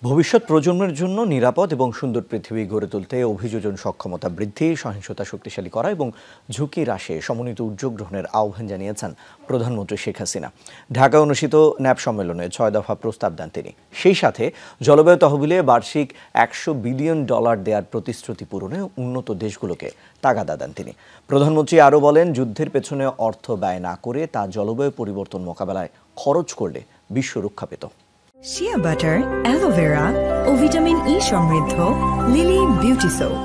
ভবিষ্যৎ প্রজন্মের জন্য নিরাপদ এবং সুন্দর পৃথিবী গড়ে তুলতে অভিযোজন সক্ষমতা বৃদ্ধি, সহিংসতা শক্তিশালী করা এবং ঝুঁকি হ্রাসে সমন্বিত উদ্যোগ গ্রহণের আহ্বান জানিয়েছেন প্রধানমন্ত্রী শেখ হাসিনা। ঢাকায় অনুষ্ঠিত ন্যাপ সম্মেলনে ৬ দফা প্রস্তাব দেন তিনি। সেই সাথে জলবায়ু তহবিলে বার্ষিক $100 বিলিয়ন দেওয়ার প্রতিশ্রুতি পূরণে উন্নত দেশগুলোকে তাগাদা দেন তিনি। প্রধানমন্ত্রী আরও বলেন, যুদ্ধের পেছনে অর্থ ব্যয় না করে তা জলবায়ু পরিবর্তন মোকাবেলায় খরচ করলে বিশ্ব রক্ষা পেত। শিয়া বাটার, অ্যালোভেরা ও ভিটামিন ই সমৃদ্ধ লিলি বিউটি সোপ।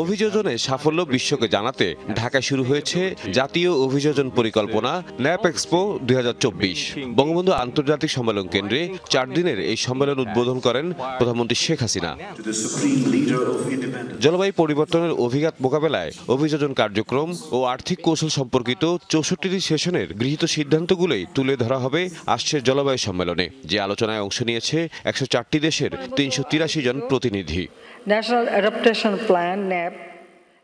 অভিযোজনে সাফল্য বিশ্বকে জানাতে ঢাকায় শুরু হয়েছে জাতীয় অভিযোজন পরিকল্পনা ন্যাপ এক্সপো 2024। বঙ্গবন্ধু আন্তর্জাতিক সম্মেলন কেন্দ্রে 4 দিনের এই সম্মেলন উদ্বোধন করেন প্রধানমন্ত্রী শেখ হাসিনা। জলবায়ু পরিবর্তনের অভিঘাত মোকাবেলায় অভিযোজন কার্যক্রম ও আর্থিক কৌশল সম্পর্কিত 64টি সেশনের গৃহীত সিদ্ধান্তগুলোই তুলে ধরা হবে আসছে জলবায়ু সম্মেলনে, যে আলোচনায় অংশ নিয়েছে 104টি দেশের 383 জন প্রতিনিধি। ন্যাশনাল অ্যাডাপ্টেশন প্ল্যান ন্যাপ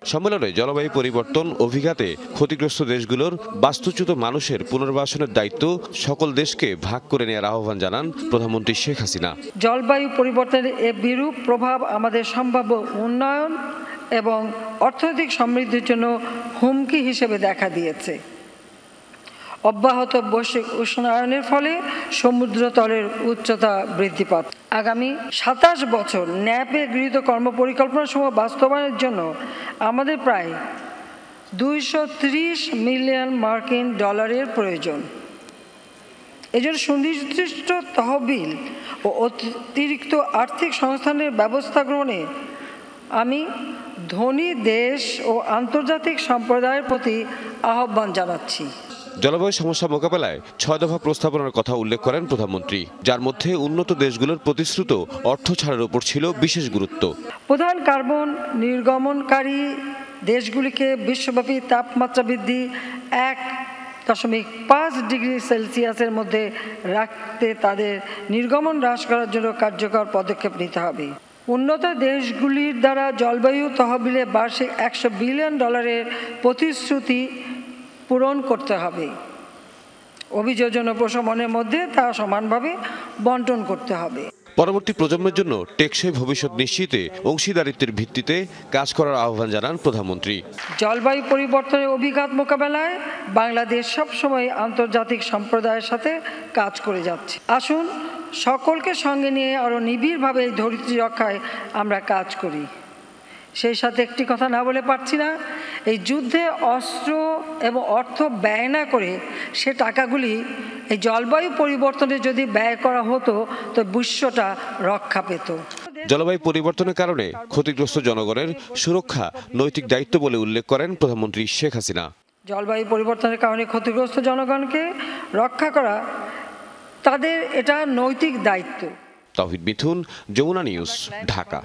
সম্মেলনে জলবায়ু পরিবর্তন অভিঘাতে ক্ষতিগ্রস্ত দেশগুলোর বাস্তুচ্যুত মানুষের পুনর্বাসনের দায়িত্ব সকল দেশকে ভাগ করে নেওয়ার আহ্বান জানান প্রধানমন্ত্রী শেখ হাসিনা। জলবায়ু পরিবর্তনের এ বিরূপ প্রভাব আমাদের সম্ভাব্য উন্নয়ন এবং অর্থনৈতিক সমৃদ্ধির জন্য হুমকি হিসেবে দেখা দিয়েছে। অব্যাহত বৈশ্বিক উষ্ণায়নের ফলে সমুদ্রতলের উচ্চতা বৃদ্ধি পাচ্ছে। আগামী 27 বছর ন্যাপে গৃহীত কর্মপরিকল্পনাসমূহ বাস্তবায়নের জন্য আমাদের প্রায় $230 মিলিয়ন প্রয়োজন। এজন্য সুনির্দিষ্ট তহবিল ও অতিরিক্ত আর্থিক সংস্থানের ব্যবস্থা গ্রহণে আমি ধনী দেশ ও আন্তর্জাতিক সম্প্রদায়ের প্রতি আহ্বান জানাচ্ছি। জলবায়ু সমস্যা মোকাবেলায় 6 দফা প্রস্তাবনার কথা উল্লেখ করেন প্রধানমন্ত্রী, যার মধ্যে উন্নত দেশগুলোর প্রতিশ্রুত অর্থ ছাড়ের উপর ছিল বিশেষ গুরুত্ব। প্রধান কার্বন নির্গমনকারী দেশগুলিকে বিশ্বব্যাপী তাপমাত্রা বৃদ্ধি 1.5 ডিগ্রি সেলসিয়াসের মধ্যে রাখতে তাদের নির্গমন হ্রাস করার জন্য কার্যকর পদক্ষেপ নিতে হবে। উন্নত দেশগুলির দ্বারা জলবায়ু তহবিলে বার্ষিক $100 বিলিয়ন প্রতিশ্রুতি পূরণ করতে হবে। অভিযোজন ও প্রশমনের মধ্যে তা সমানভাবে বন্টন করতে হবে। পরবর্তী প্রজন্মের জন্য টেকসই ভবিষ্যৎ নিশ্চিতে অংশীদারিত্বের ভিত্তিতে কাজ করার আহ্বান জানান প্রধানমন্ত্রী। জলবায়ু পরিবর্তনের অভিঘাত মোকাবেলায় বাংলাদেশ সবসময় আন্তর্জাতিক সম্প্রদায়ের সাথে কাজ করে যাচ্ছে। আসুন সকলকে সঙ্গে নিয়ে আরও নিবিড়ভাবে এই ধরিত্রী রক্ষায় আমরা কাজ করি। সেই সাথে একটি কথা না বলে পারছি না, এই যুদ্ধে অস্ত্র এবং অর্থ ব্যয় না করে সে টাকাগুলি এই জলবায়ু পরিবর্তনে যদি ব্যয় করা হতো তো বিশ্বটা রক্ষা পেত। জলবায়ু পরিবর্তনের কারণে ক্ষতিগ্রস্ত জনগণের সুরক্ষা নৈতিক দায়িত্ব বলে উল্লেখ করেন প্রধানমন্ত্রী শেখ হাসিনা। জলবায়ু পরিবর্তনের কারণে ক্ষতিগ্রস্ত জনগণকে রক্ষা করা তাদের এটা নৈতিক দায়িত্ব। তাওহিদ মিথুন, যমুনা নিউজ, ঢাকা।